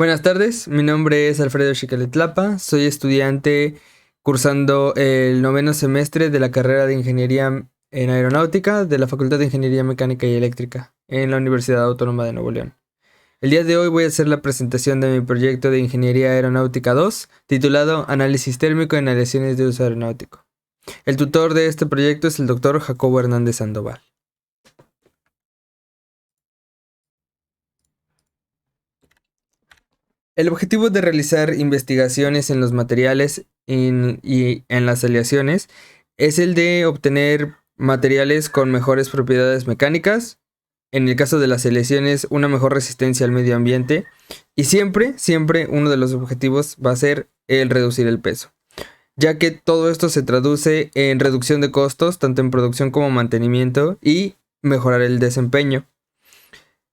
Buenas tardes, mi nombre es Alfredo Xicaletlapa, soy estudiante cursando el noveno semestre de la carrera de Ingeniería en Aeronáutica de la Facultad de Ingeniería Mecánica y Eléctrica en la Universidad Autónoma de Nuevo León. El día de hoy voy a hacer la presentación de mi proyecto de Ingeniería Aeronáutica 2, titulado Análisis térmico en aleaciones de uso aeronáutico. El tutor de este proyecto es el doctor Jacobo Hernández Sandoval. El objetivo de realizar investigaciones en los materiales y en las aleaciones es el de obtener materiales con mejores propiedades mecánicas, en el caso de las aleaciones una mejor resistencia al medio ambiente, y siempre uno de los objetivos va a ser el reducir el peso, ya que todo esto se traduce en reducción de costos tanto en producción como mantenimiento y mejorar el desempeño.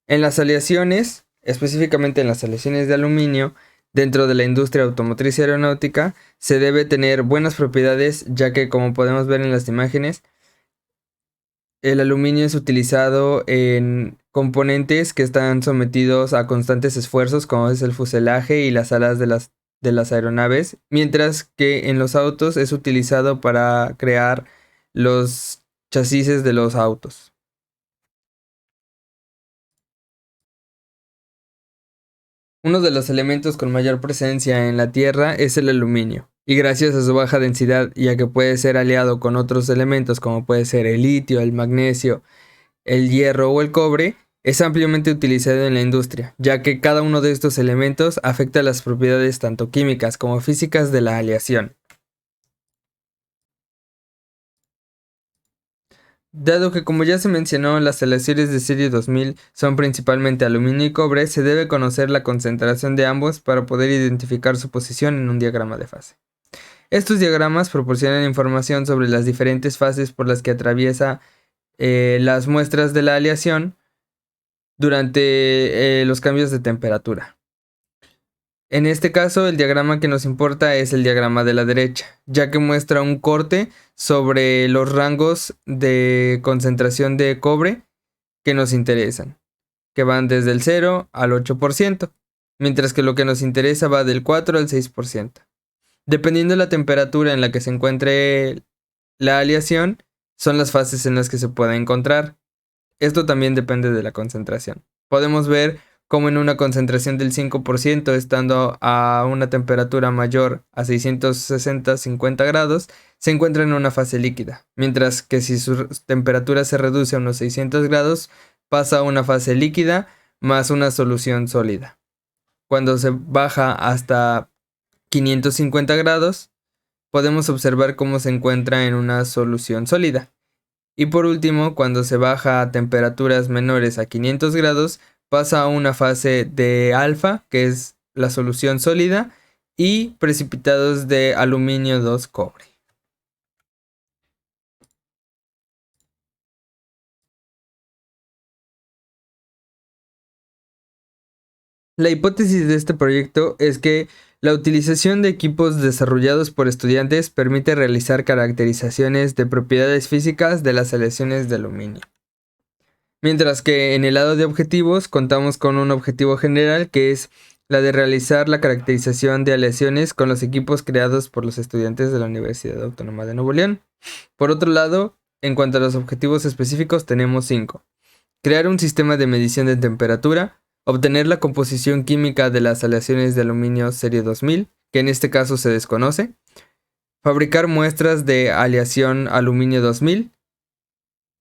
En las aleaciones, específicamente en las aleaciones de aluminio, dentro de la industria automotriz y aeronáutica, se debe tener buenas propiedades, ya que como podemos ver en las imágenes, el aluminio es utilizado en componentes que están sometidos a constantes esfuerzos, como es el fuselaje y las alas de las aeronaves, mientras que en los autos es utilizado para crear los chasis de los autos. Uno de los elementos con mayor presencia en la Tierra es el aluminio, y gracias a su baja densidad, ya que puede ser aliado con otros elementos como puede ser el litio, el magnesio, el hierro o el cobre, es ampliamente utilizado en la industria, ya que cada uno de estos elementos afecta las propiedades tanto químicas como físicas de la aleación. Dado que, como ya se mencionó, las aleaciones de serie 2000 son principalmente aluminio y cobre, se debe conocer la concentración de ambos para poder identificar su posición en un diagrama de fase. Estos diagramas proporcionan información sobre las diferentes fases por las que atraviesa las muestras de la aleación durante los cambios de temperatura. En este caso, el diagrama que nos importa es el diagrama de la derecha, ya que muestra un corte sobre los rangos de concentración de cobre que nos interesan, que van desde el 0 al 8%, mientras que lo que nos interesa va del 4 al 6%. Dependiendo de la temperatura en la que se encuentre la aleación, son las fases en las que se puede encontrar. Esto también depende de la concentración. Podemos ver como en una concentración del 5%, estando a una temperatura mayor a 660-50 grados, se encuentra en una fase líquida, mientras que si su temperatura se reduce a unos 600 grados, pasa a una fase líquida más una solución sólida. Cuando se baja hasta 550 grados, podemos observar cómo se encuentra en una solución sólida. Y por último, cuando se baja a temperaturas menores a 500 grados, pasa a una fase de alfa, que es la solución sólida, y precipitados de aluminio 2 cobre. La hipótesis de este proyecto es que la utilización de equipos desarrollados por estudiantes permite realizar caracterizaciones de propiedades físicas de las aleaciones de aluminio. Mientras que en el lado de objetivos contamos con un objetivo general, que es la de realizar la caracterización de aleaciones con los equipos creados por los estudiantes de la Universidad Autónoma de Nuevo León. Por otro lado, en cuanto a los objetivos específicos, tenemos 5. Crear un sistema de medición de temperatura, obtener la composición química de las aleaciones de aluminio serie 2000, que en este caso se desconoce, fabricar muestras de aleación aluminio 2000,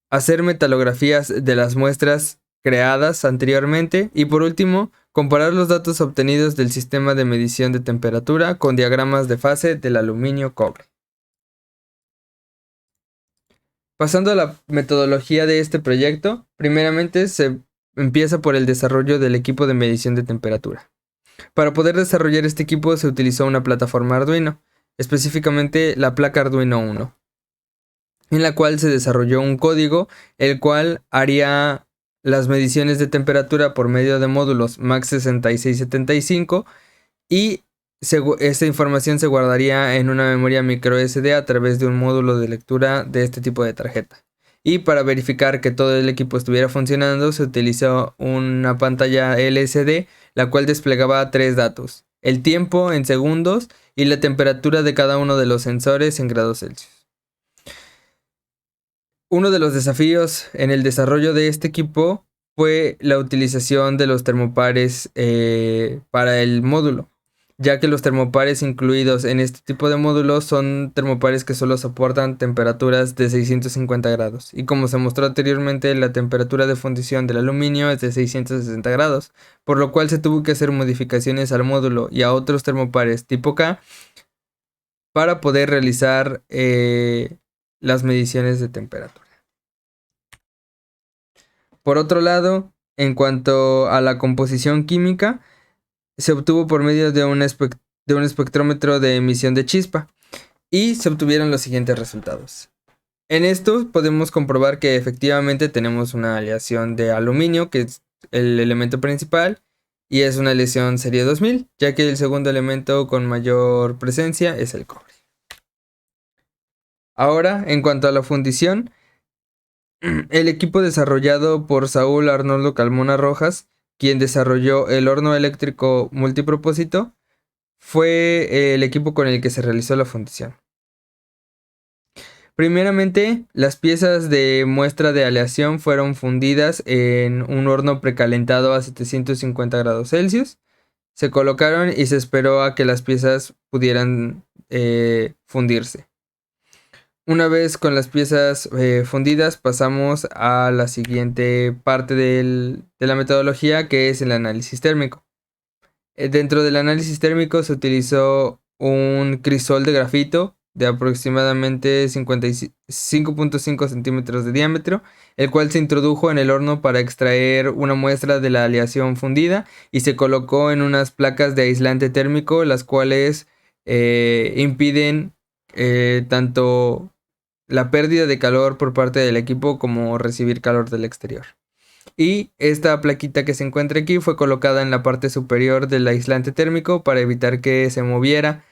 hacer metalografías de las muestras creadas anteriormente y por último, comparar los datos obtenidos del sistema de medición de temperatura con diagramas de fase del aluminio cobre. Pasando a la metodología de este proyecto, primeramente se empieza por el desarrollo del equipo de medición de temperatura. Para poder desarrollar este equipo se utilizó una plataforma Arduino, específicamente la placa Arduino 1, en la cual se desarrolló un código el cual haría las mediciones de temperatura por medio de módulos MAX6675 y esta información se guardaría en una memoria micro SD a través de un módulo de lectura de este tipo de tarjeta. Y para verificar que todo el equipo estuviera funcionando, se utilizó una pantalla LCD, la cual desplegaba 3 datos: el tiempo en segundos y la temperatura de cada uno de los sensores en grados Celsius. Uno de los desafíos en el desarrollo de este equipo fue la utilización de los termopares para el módulo, ya que los termopares incluidos en este tipo de módulos son termopares que solo soportan temperaturas de 650 grados. Y como se mostró anteriormente, la temperatura de fundición del aluminio es de 660 grados, por lo cual se tuvo que hacer modificaciones al módulo y a otros termopares tipo K para poder realizar las mediciones de temperatura. Por otro lado, en cuanto a la composición química, se obtuvo por medio de un espectrómetro de emisión de chispa y se obtuvieron los siguientes resultados. En esto podemos comprobar que efectivamente tenemos una aleación de aluminio, que es el elemento principal, y es una aleación serie 2000, ya que el segundo elemento con mayor presencia es el cobre. Ahora, en cuanto a la fundición, el equipo desarrollado por Saúl Arnoldo Carmona Rojas, quien desarrolló el horno eléctrico multipropósito, fue el equipo con el que se realizó la fundición. Primeramente, las piezas de muestra de aleación fueron fundidas en un horno precalentado a 750 grados Celsius. Se colocaron y se esperó a que las piezas pudieran fundirse. Una vez con las piezas fundidas, pasamos a la siguiente parte de la metodología, que es el análisis térmico. Dentro del análisis térmico se utilizó un crisol de grafito de aproximadamente 5.5 centímetros de diámetro, el cual se introdujo en el horno para extraer una muestra de la aleación fundida y se colocó en unas placas de aislante térmico, las cuales impiden tanto la pérdida de calor por parte del equipo como recibir calor del exterior. Y esta plaquita que se encuentra aquí fue colocada en la parte superior del aislante térmico para evitar que se moviera,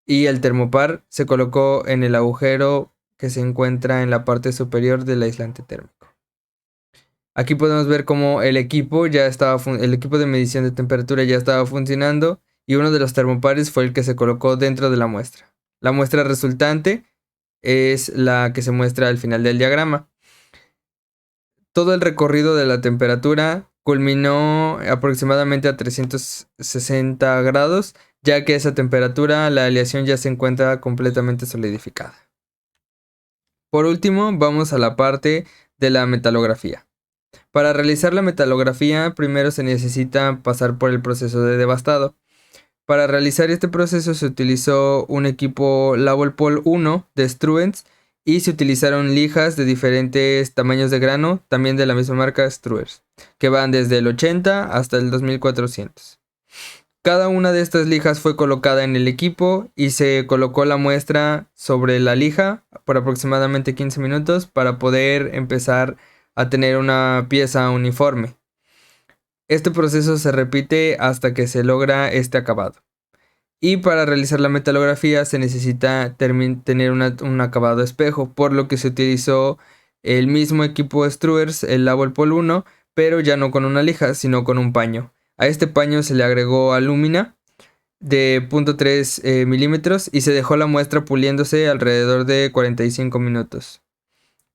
y el termopar se colocó en el agujero que se encuentra en la parte superior del aislante térmico. Aquí podemos ver cómo el equipo de medición de temperatura ya estaba funcionando, y uno de los termopares fue el que se colocó dentro de la muestra. La muestra resultante es la que se muestra al final del diagrama. Todo el recorrido de la temperatura culminó aproximadamente a 360 grados, ya que a esa temperatura la aleación ya se encuentra completamente solidificada. Por último, vamos a la parte de la metalografía. Para realizar la metalografía, primero se necesita pasar por el proceso de devastado. Para realizar este proceso se utilizó un equipo Lavolpol 1 de Struens y se utilizaron lijas de diferentes tamaños de grano, también de la misma marca Struers, que van desde el 80 hasta el 2400. Cada una de estas lijas fue colocada en el equipo y se colocó la muestra sobre la lija por aproximadamente 15 minutos para poder empezar a tener una pieza uniforme. Este proceso se repite hasta que se logra este acabado. Y para realizar la metalografía se necesita tener un acabado espejo, por lo que se utilizó el mismo equipo Struers, el Lavolpol 1, pero ya no con una lija, sino con un paño. A este paño se le agregó alúmina de 0.3 milímetros y se dejó la muestra puliéndose alrededor de 45 minutos.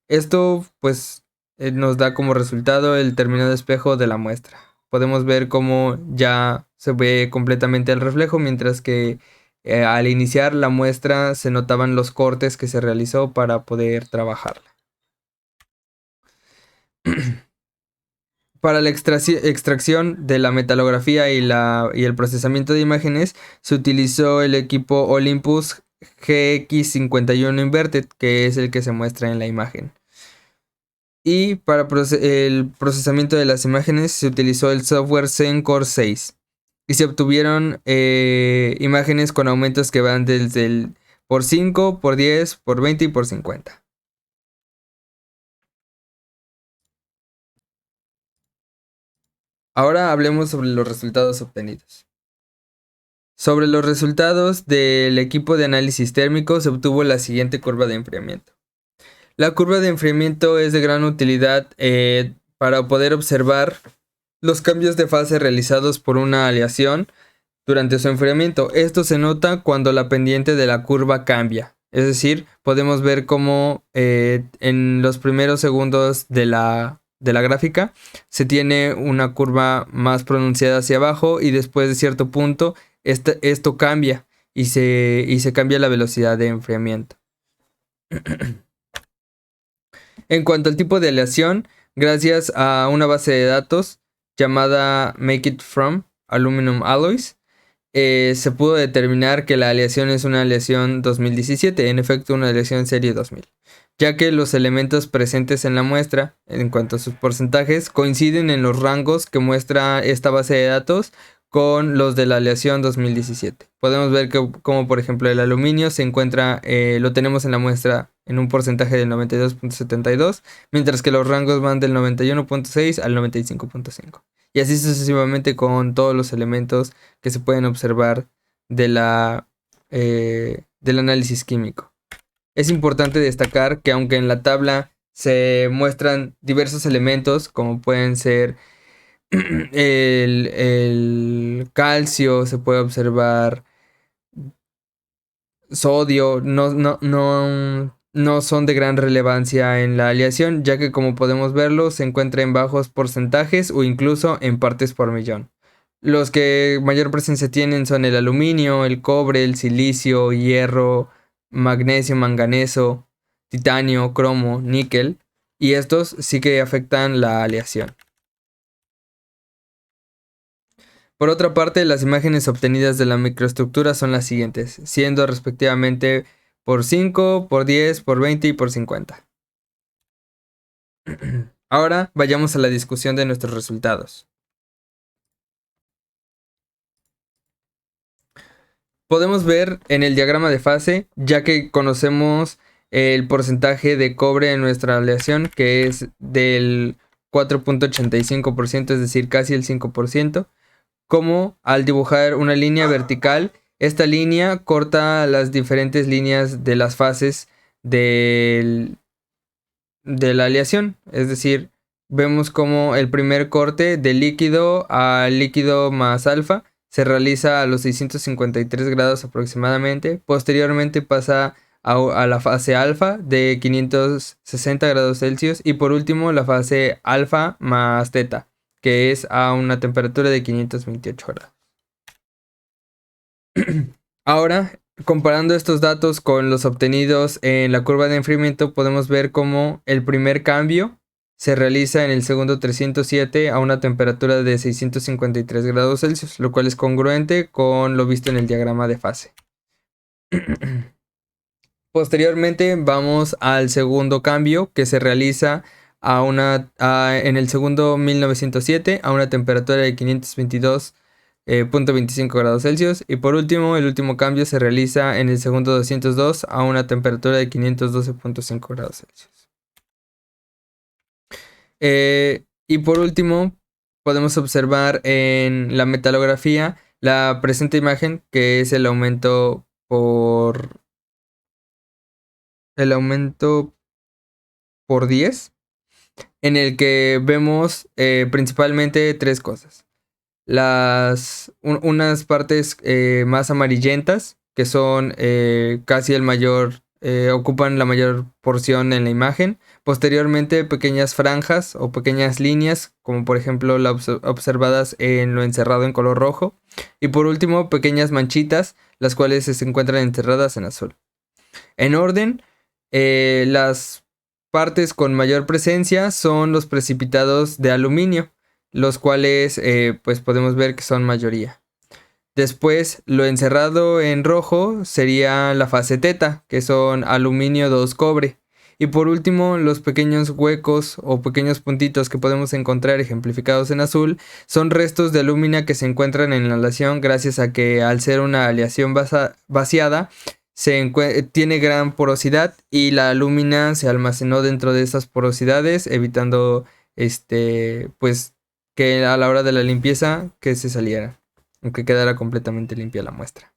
Esto pues nos da como resultado el terminado espejo de la muestra. Podemos ver cómo ya se ve completamente el reflejo, mientras que al iniciar la muestra se notaban los cortes que se realizó para poder trabajarla. Para la extracción de la metalografía y el procesamiento de imágenes se utilizó el equipo Olympus GX51 Inverted, que es el que se muestra en la imagen. Y para el procesamiento de las imágenes se utilizó el software Zen Core 6. Y se obtuvieron imágenes con aumentos que van desde el por 5, por 10, por 20 y por 50. Ahora hablemos sobre los resultados obtenidos. Sobre los resultados del equipo de análisis térmico se obtuvo la siguiente curva de enfriamiento. La curva de enfriamiento es de gran utilidad para poder observar los cambios de fase realizados por una aleación durante su enfriamiento. Esto se nota cuando la pendiente de la curva cambia. Es decir, podemos ver cómo en los primeros segundos de la gráfica se tiene una curva más pronunciada hacia abajo y después de cierto punto esto cambia y se cambia la velocidad de enfriamiento. En cuanto al tipo de aleación, gracias a una base de datos llamada Make It From Aluminum Alloys, se pudo determinar que la aleación es una aleación 2017, en efecto una aleación serie 2000, ya que los elementos presentes en la muestra, en cuanto a sus porcentajes, coinciden en los rangos que muestra esta base de datos con los de la aleación 2017. Podemos ver que, como por ejemplo el aluminio se encuentra, lo tenemos en la muestra en un porcentaje del 92.72, mientras que los rangos van del 91.6 al 95.5. Y así sucesivamente con todos los elementos que se pueden observar del análisis químico. Es importante destacar que aunque en la tabla se muestran diversos elementos, como pueden ser el calcio, se puede observar sodio, no son de gran relevancia en la aleación, ya que como podemos verlo se encuentra en bajos porcentajes o incluso en partes por millón. Los que mayor presencia tienen son el aluminio, el cobre, el silicio, hierro, magnesio, manganeso, titanio, cromo, níquel, y estos sí que afectan la aleación. Por otra parte, las imágenes obtenidas de la microestructura son las siguientes, siendo respectivamente por 5, por 10, por 20 y por 50. Ahora vayamos a la discusión de nuestros resultados. Podemos ver en el diagrama de fase, ya que conocemos el porcentaje de cobre en nuestra aleación, que es del 4.85%, es decir, casi el 5%, como al dibujar una línea vertical, esta línea corta las diferentes líneas de las fases de la aleación. Es decir, vemos como el primer corte de líquido a líquido más alfa se realiza a los 653 grados aproximadamente. Posteriormente pasa a la fase alfa de 560 grados Celsius. Y por último la fase alfa más teta, que es a una temperatura de 528 grados. Ahora, comparando estos datos con los obtenidos en la curva de enfriamiento, podemos ver cómo el primer cambio se realiza en el segundo 307 a una temperatura de 653 grados Celsius, lo cual es congruente con lo visto en el diagrama de fase. Posteriormente vamos al segundo cambio que se realiza en el segundo 1907 a una temperatura de 522.25 grados Celsius. Y por último, el último cambio se realiza en el segundo 202 a una temperatura de 512.5 grados Celsius. Y por último, podemos observar en la metalografía la presente imagen, que es el aumento por 10, en el que vemos principalmente tres cosas. Unas partes más amarillentas, que son casi ocupan la mayor porción en la imagen. Posteriormente, pequeñas franjas o pequeñas líneas, como por ejemplo las observadas en lo encerrado en color rojo. Y por último, pequeñas manchitas, las cuales se encuentran encerradas en azul. En orden, las partes con mayor presencia son los precipitados de aluminio, los cuales pues podemos ver que son mayoría. Después, lo encerrado en rojo sería la fase teta, que son aluminio 2 cobre. Y por último, los pequeños huecos o pequeños puntitos que podemos encontrar ejemplificados en azul son restos de alúmina que se encuentran en la aleación gracias a que, al ser una aleación vaciada, tiene gran porosidad y la alúmina se almacenó dentro de esas porosidades, evitando pues que a la hora de la limpieza que se saliera, aunque quedara completamente limpia la muestra.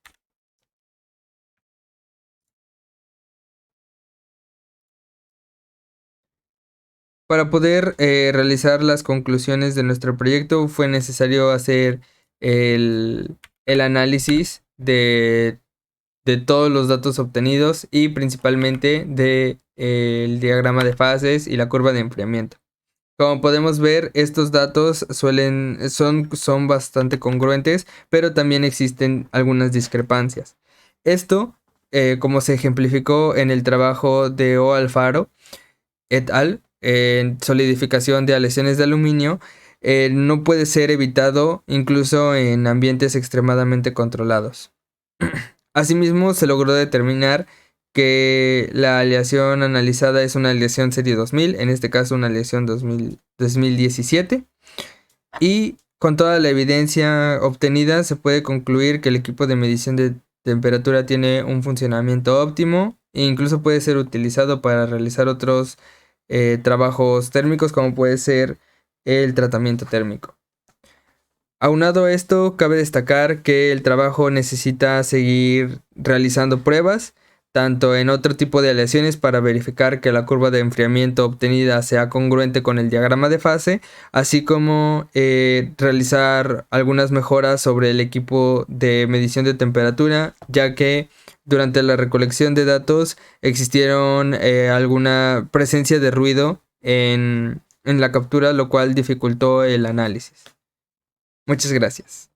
Para poder realizar las conclusiones de nuestro proyecto fue necesario hacer el análisis de todos los datos obtenidos y principalmente del diagrama de fases y la curva de enfriamiento. Como podemos ver, estos datos son bastante congruentes, pero también existen algunas discrepancias. Esto, como se ejemplificó en el trabajo de O. Alfaro et al. En solidificación de aleaciones de aluminio, no puede ser evitado incluso en ambientes extremadamente controlados. Asimismo, se logró determinar que la aleación analizada es una aleación serie 2000, en este caso una aleación 2017, y con toda la evidencia obtenida se puede concluir que el equipo de medición de temperatura tiene un funcionamiento óptimo e incluso puede ser utilizado para realizar otros trabajos térmicos, como puede ser el tratamiento térmico. Aunado a esto, cabe destacar que el trabajo necesita seguir realizando pruebas, tanto en otro tipo de aleaciones para verificar que la curva de enfriamiento obtenida sea congruente con el diagrama de fase, así como realizar algunas mejoras sobre el equipo de medición de temperatura, ya que durante la recolección de datos existieron alguna presencia de ruido en la captura, lo cual dificultó el análisis. Muchas gracias.